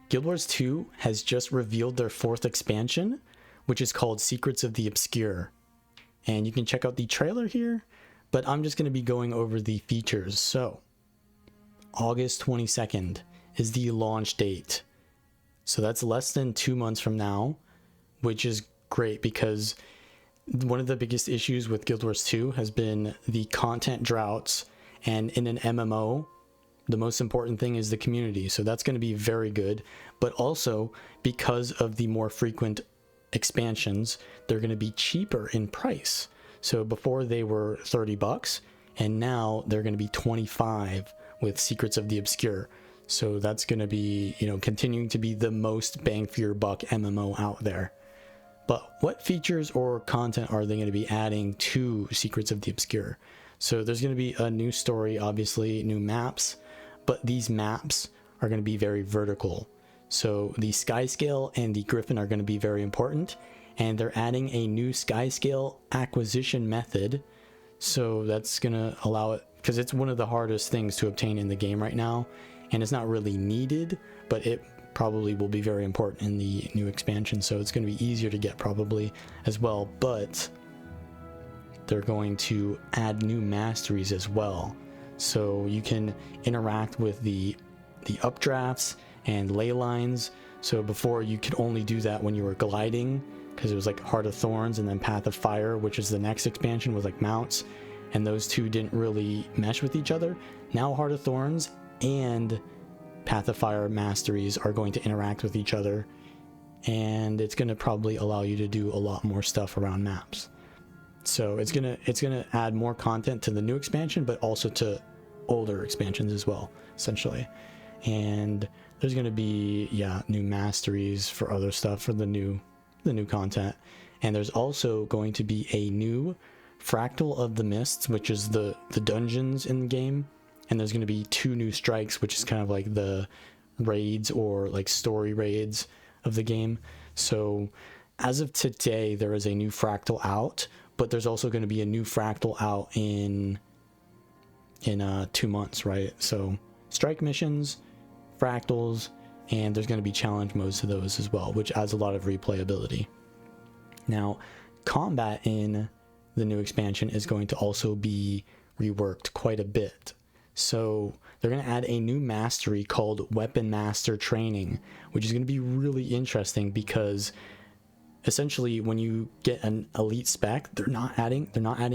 Guild Wars 2 has just revealed their 4th expansion, which is called Secrets of the Obscure. And you can check out the trailer here, but I'm just going to be going over the features. So, August 22nd is the launch date. So that's less than 2 months from now, which is great because one of the biggest issues with Guild Wars 2 has been the content droughts, and in an MMO, the most important thing is the community. So that's going to be very good, but also because of the more frequent expansions, they're going to be cheaper in price. So before they were $30 and now they're going to be 25 with Secrets of the Obscure. So that's going to be, continuing to be the most bang for your buck MMO out there. But what features or content are they going to be adding to Secrets of the Obscure? So there's going to be a new story, obviously, new maps, but these maps are going to be very vertical. So the sky scale and the griffin are going to be very important, and they're adding a new sky scale acquisition method. So that's going to allow it, because it's one of the hardest things to obtain in the game right now, and it's not really needed, but it probably will be very important in the new expansion. So it's going to be easier to get probably as well, but they're going to add new masteries as well. So you can interact with the updrafts and ley lines. So before you could only do that when you were gliding, because it was like Heart of Thorns and then Path of Fire, which is the next expansion with like mounts, and those two didn't really mesh with each other. Now Heart of Thorns and Path of Fire masteries are going to interact with each other, and it's going to probably allow you to do a lot more stuff around maps. So it's gonna add more content to the new expansion, but also to older expansions as well, essentially. And there's gonna be new masteries for other stuff for the new content. And there's also going to be a new Fractal of the Mists, which is the dungeons in the game. And there's going to be 2 new strikes, which is kind of like the raids or like story raids of the game. So as of today, there is a new Fractal out, but there's also going to be a new Fractal out in 2 months, right? So strike missions, Fractals, and there's going to be challenge modes to those as well, which adds a lot of replayability. Now, combat in the new expansion is going to also be reworked quite a bit. So they're going to add a new mastery called Weapon Master Training, which is going to be really interesting because essentially when you get an elite spec, they're not adding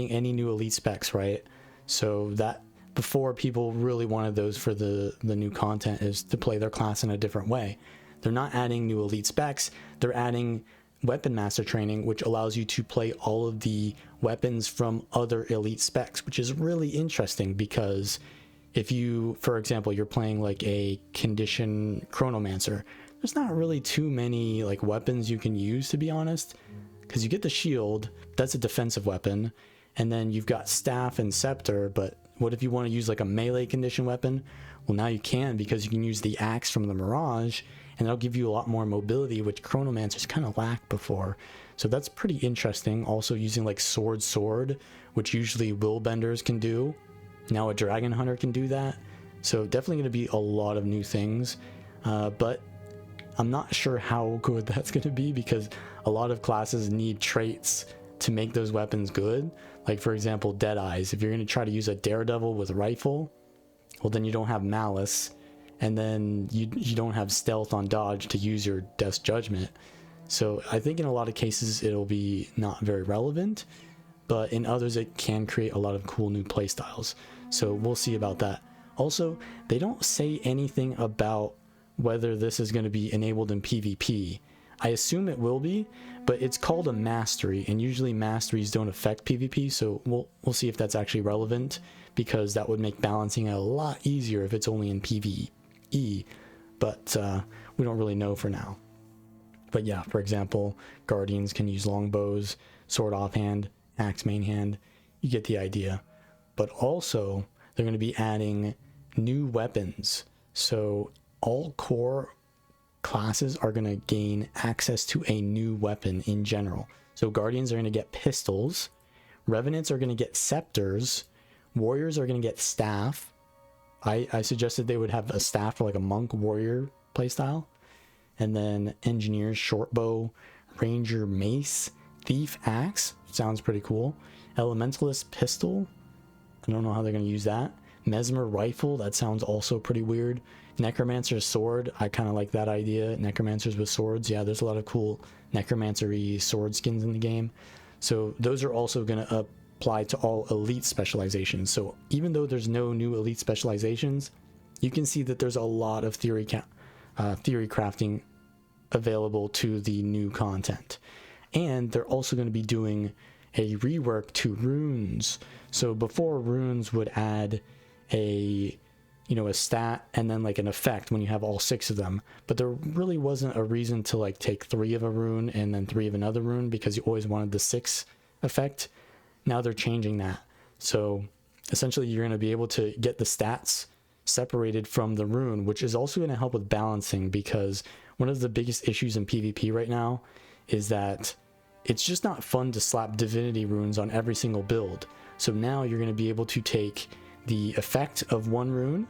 any new elite specs, right? So that before, people really wanted those for the new content, is to play their class in a different way. They're not adding new elite specs, they're adding Weapon Master Training, which allows you to play all of the weapons from other elite specs, which is really interesting because if you, for example, you're playing like a condition chronomancer, there's not really too many like weapons you can use, to be honest, because you get the shield, that's a defensive weapon, and then you've got staff and scepter. But what if you want to use like a melee condition weapon? Well, now you can, because you can use the axe from the Mirage, and that'll give you a lot more mobility, which chronomancers kind of lacked before. So that's pretty interesting. Also using like sword, which usually willbenders can do. Now a dragon hunter can do that. So definitely going to be a lot of new things, but I'm not sure how good that's going to be, because a lot of classes need traits to make those weapons good. Like for example, Deadeyes. If you're going to try to use a Daredevil with a rifle, well then you don't have Malice, and then you don't have Stealth on Dodge to use your Death's Judgment. So I think in a lot of cases it'll be not very relevant, but in others it can create a lot of cool new playstyles. So we'll see about that. Also, they don't say anything about whether this is going to be enabled in PvP. I assume it will be, but it's called a mastery, and usually masteries don't affect PvP, so we'll see if that's actually relevant, because that would make balancing a lot easier if it's only in PvE, but we don't really know for now. But yeah, for example, Guardians can use longbows, sword offhand, axe main hand, you get the idea. But also, they're going to be adding new weapons. So all core classes are going to gain access to a new weapon in general. So Guardians are going to get pistols, Revenants are going to get scepters, Warriors are going to get staff. I suggested they would have a staff for like a monk warrior playstyle. And then Engineer's Shortbow, Ranger Mace, Thief Axe, sounds pretty cool. Elementalist Pistol, I don't know how they're going to use that. Mesmer Rifle, that sounds also pretty weird. Necromancer's Sword, I kind of like that idea. Necromancers with swords, yeah, there's a lot of cool necromancer-y sword skins in the game. So those are also going to apply to all elite specializations. So even though there's no new elite specializations, you can see that there's a lot of theory crafting available to the new content. And they're also going to be doing a rework to runes. So before, runes would add a stat and then like an effect when you have all 6 of them, but there really wasn't a reason to like take 3 of a rune and then 3 of another rune, because you always wanted the 6 effect. Now they're changing that, so essentially you're going to be able to get the stats separated from the rune, which is also going to help with balancing, because one of the biggest issues in PvP right now is that it's just not fun to slap divinity runes on every single build. So now you're going to be able to take the effect of one rune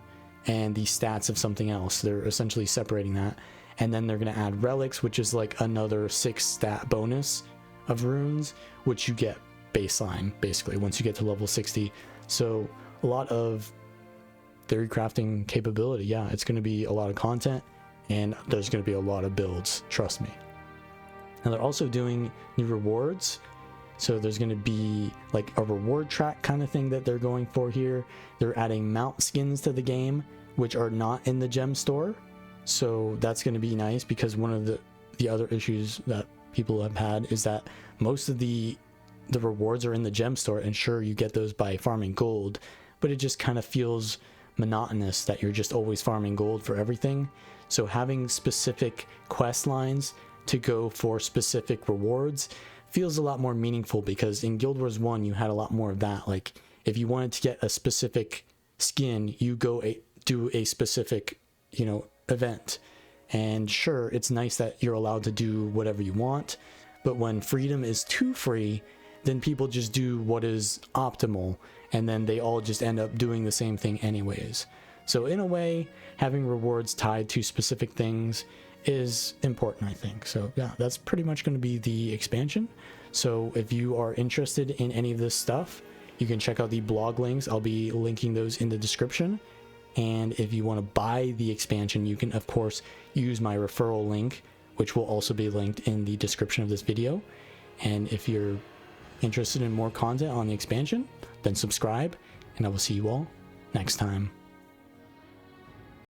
and the stats of something else. They're essentially separating that, and then they're going to add relics, which is like another 6 stat bonus of runes, which you get baseline basically once you get to level 60. So a lot of theory crafting capability. Yeah, it's going to be a lot of content, and there's going to be a lot of builds, trust me. And they're also doing new rewards. So there's going to be like a reward track kind of thing that they're going for here. They're adding mount skins to the game, which are not in the gem store. So that's going to be nice, because one of the other issues that people have had is that most of the rewards are in the gem store, and sure, you get those by farming gold, but it just kind of feels monotonous that you're just always farming gold for everything. So having specific quest lines to go for specific rewards feels a lot more meaningful, because in Guild Wars 1 you had a lot more of that. Like if you wanted to get a specific skin, you go do a specific event, and sure, it's nice that you're allowed to do whatever you want, but when freedom is too free, then people just do what is optimal, and then they all just end up doing the same thing anyways. So in a way, having rewards tied to specific things is important, I think. So yeah, that's pretty much going to be the expansion. So if you are interested in any of this stuff, you can check out the blog links. I'll be linking those in the description. And if you want to buy the expansion, you can of course use my referral link, which will also be linked in the description of this video. And if you're interested in more content on the expansion, then subscribe, and I will see you all next time.